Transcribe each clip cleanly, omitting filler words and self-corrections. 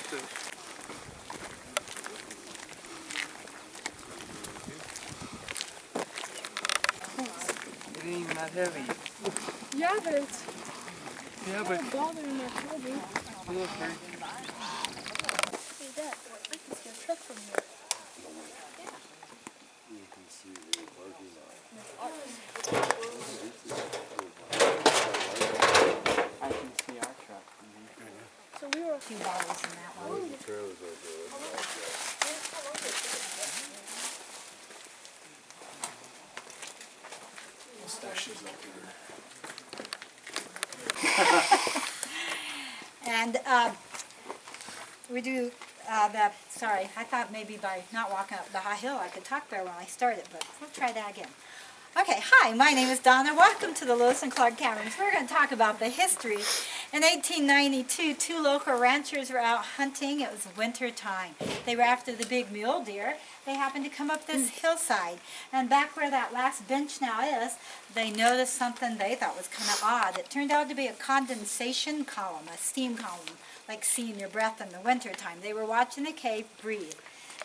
this. It ain't even that heavy. Yeah, but it's Yeah, bothering my shoulder. look, right? Hey, Dad, I can see a truck from here. You can see the parking lot. I can see our truck from here. So we were. 2 bottles in that one. The trailer's right there. Mustaches up here. And we do sorry, I thought maybe by not walking up the high hill I could talk better when I started, but we'll try that again. Okay, hi, my name is Donna. Welcome to the Lewis and Clark Caverns. We're going to talk about the history. In 1892, 2 local ranchers were out hunting. It was winter time. They were after the big mule deer. They happened to come up this hillside. And back where that last bench now is, they noticed something they thought was kind of odd. It turned out to be a condensation column, a steam column, like seeing your breath in the winter time. They were watching the cave breathe.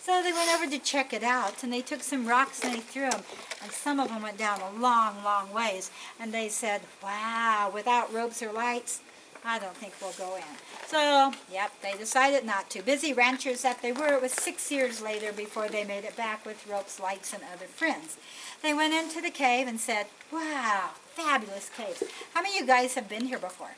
So they went over to check it out, and they took some rocks and they threw them, and some of them went down a long, long ways. And they said, wow, without ropes or lights, I don't think we'll go in. So, yep, they decided not to. Busy ranchers that they were, it was 6 years later before they made it back with ropes, lights, and other friends. They went into the cave and said, wow, fabulous cave. How many of you guys have been here before?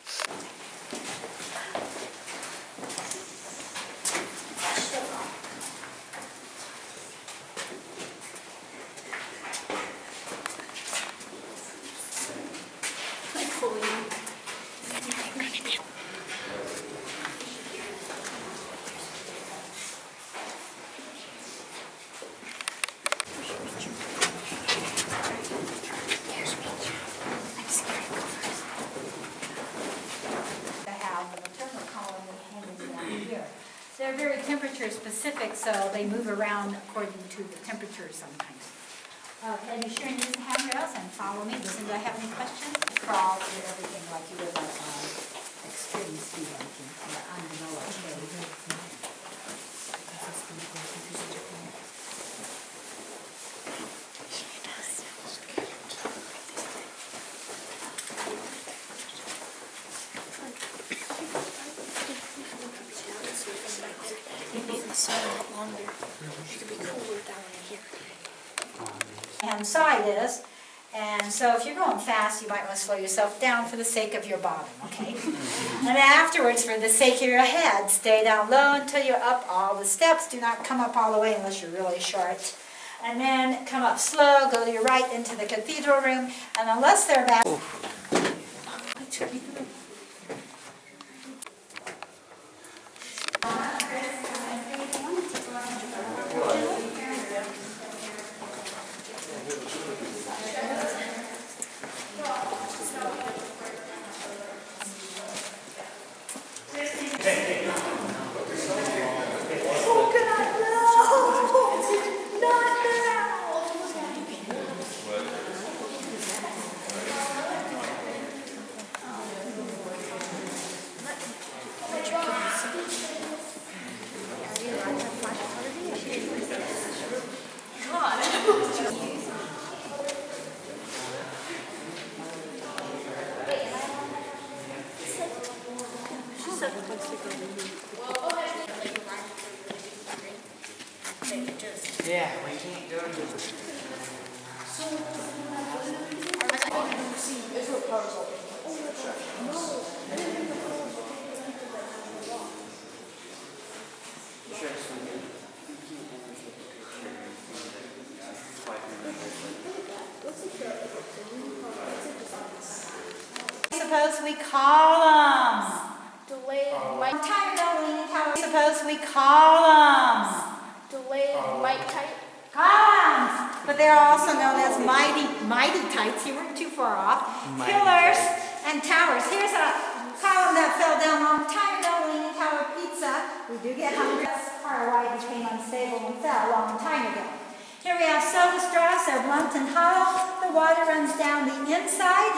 They're very temperature specific, so they move around according to the temperature sometimes. Okay, be sure and use the handrails and follow me. Listen, do I have any questions? Crawl through everything like you would like on extreme ski hiking or undeveloped cave. And side is, and so if you're going fast, you might want to slow yourself down for the sake of your bottom, okay? And then afterwards, for the sake of your head, stay down low until you're up all the steps. Do not come up all the way unless you're really short. And then come up slow, go to your right into the cathedral room, and unless they're back... Yeah, we can't go to it. Suppose we call them. Delayed mic. Suppose we call them. Delayed mic type. Columns, but they're also known as mighty tights. You weren't too far off. Mighty Pillars tights. and towers. Here's a column that fell down a long time ago. Leaning Tower Pizza. We do get hungry. That's part of why it became unstable and fell a long time ago. Here we have soda straws. They're blunt and hollow. The water runs down the inside.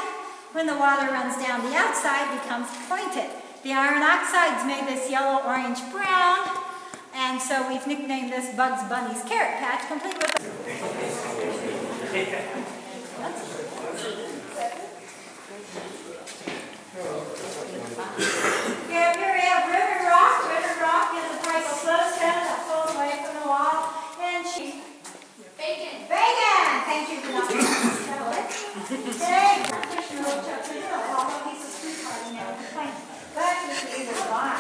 When the water runs down the outside, it becomes pointed. The iron oxides made this yellow, orange, brown. And so we've nicknamed this Bugs Bunny's Carrot Patch, complete with Yeah, here we have River Rock. River Rock is a type of flowstone that flows away from the wall. And she's bacon. Bacon! Thank you for not spell it. Today, practitioner will check the hill. All of these are sweethearting now. But this is either gone.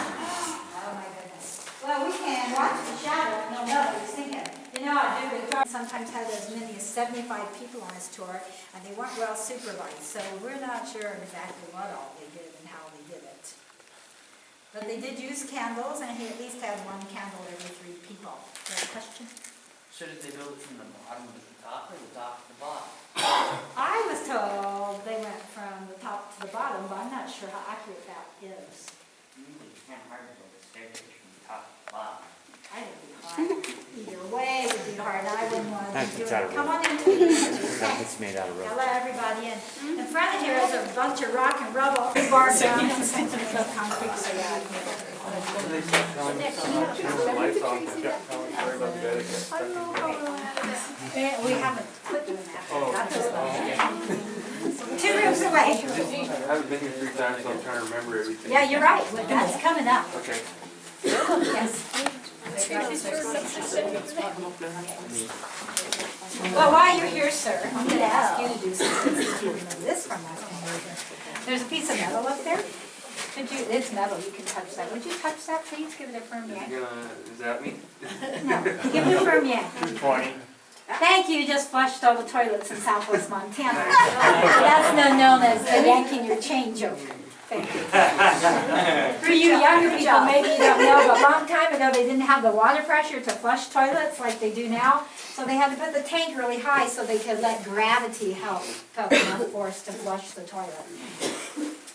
Oh my goodness. Well, we can watch the shadow and you'll know what he's thinking. You know, I do the sometimes had as many as 75 people on his tour, and they weren't well supervised, so we're not sure exactly what all they did and how they did it. But they did use candles, and he at least had one candle every 3 people. Do you have a question? So did they build it from the bottom to the top or the top to the bottom? I was told they went from the top to the bottom, but I'm not sure how accurate that is. Usually it's kind of hard to build a staircase from the top to the bottom. I think it'd be hard. Either way would be hard. I wouldn't want to do It's out it. of Come on in. It's made out of I'll rubber. let everybody in. In front of here is a bunch of rock and rubble. Bar down and something of concrete. So yeah. We haven't quit doing that. Not just that. 2 rooms away. I haven't been here 3 times, so I'm trying to remember everything. Yeah, you're right. Well, that's coming up. Okay. Yes. Well, while you're here, sir, I'm going to ask you to do something. You know this from last time. There's a piece of metal up there. Could you? It's metal. You can touch that. Would you touch that, please? Give it a firm yank. Is that me? No. Give it a firm yank. 220. Thank you. You just flushed all the toilets in Southwest Montana. That's known as the yanking your changeover. Thank you. For you younger people, maybe you don't know, but a long time ago they didn't have the water pressure to flush toilets like they do now. So they had to put the tank really high so they could let gravity help enough force to flush the toilet.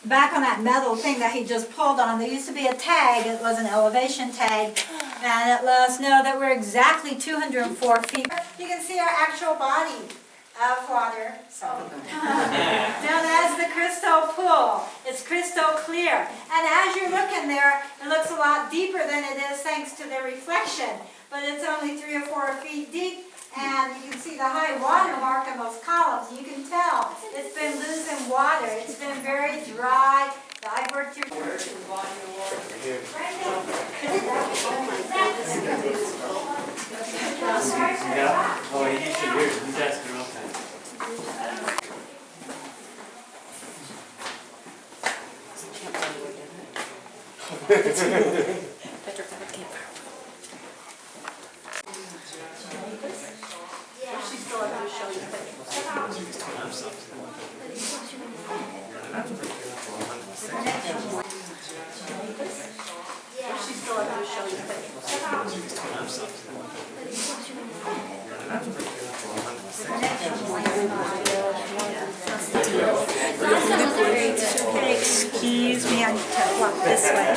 Back on that metal thing that he just pulled on, there used to be a tag. It was an elevation tag, and it let us know that we're exactly 204 feet. You can see our actual body of water, known as the crystal pool. It's crystal clear. And as you're looking there, it looks a lot deeper than it is thanks to the reflection. But it's only 3 or 4 feet deep, and you can see the high water mark in those columns. You can tell it's been losing water. It's been very dry. I've worked here. Yeah. Oh, you should hear it. He's asking real time. Excuse me, I need to walk this way.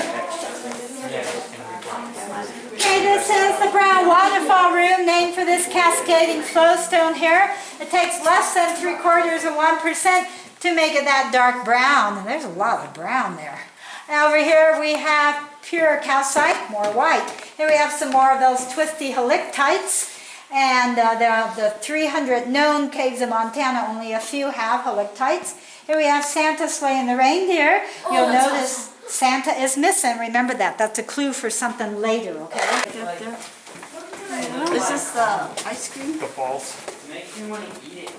Okay, this is the brown waterfall room, named for this cascading flowstone here. It takes less than 0.75% to make it that dark brown, and there's a lot of brown there. And over here we have pure calcite, more white. Here we have some more of those twisty halictites. And there are the 300 known caves in Montana, only a few have halictites. Here we have Santa slaying the reindeer. You'll notice Santa is missing. Remember that. That's a clue for something later, okay? Is this the ice cream? The falls. It makes me want to eat it.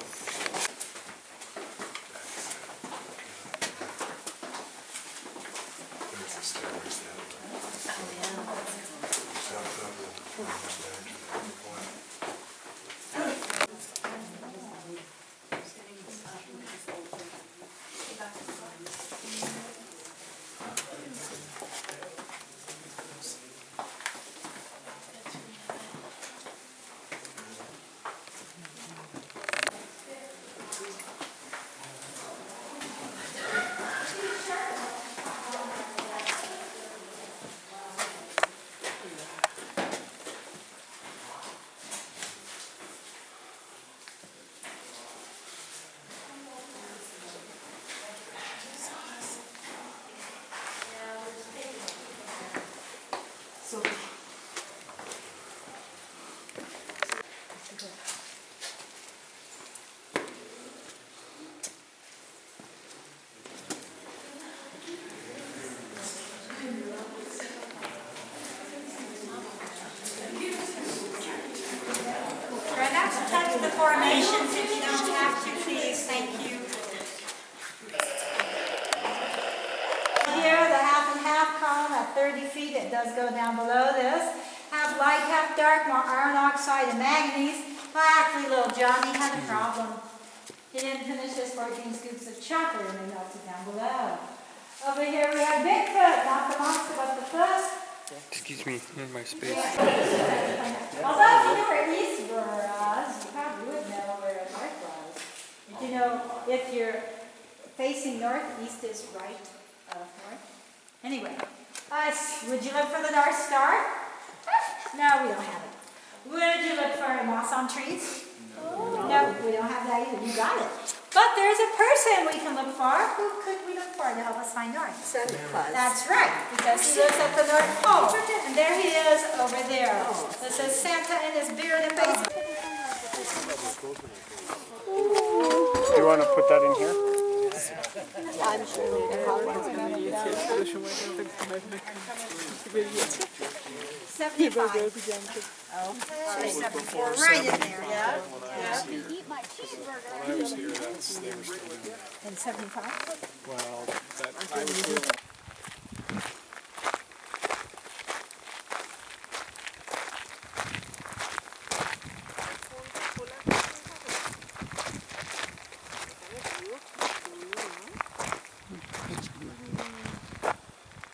formations if you don't have to, please. Thank you. Here, the half and half column at 30 feet, it does go down below this. Half light, half dark, more iron oxide and manganese. Well, actually, little Johnny had a problem. He didn't finish his 14 scoops of chocolate and they melted down below. Over here we have Bigfoot, not the monster, but the foot. Excuse me, in my space. Although if you knew where east was, you probably would know where north was. Did you know if you're facing north, east is right north? Anyway, would you look for the North Star? No, we don't have it. Would you look for moss on trees? No, we don't have that either. You got it. But there's a person we can look for. Who could we look for to help us find north? Santa Claus. That's right, because he lives at the North Pole. And there he is over there. This is Santa in his beard and face. You want to put that in here? I'm sure the hot one's going to be down. 75. Oh, 74, right in there. Yeah. Eat my cheeseburger. When I was here, they were still doing that. And 75? Well, I was here.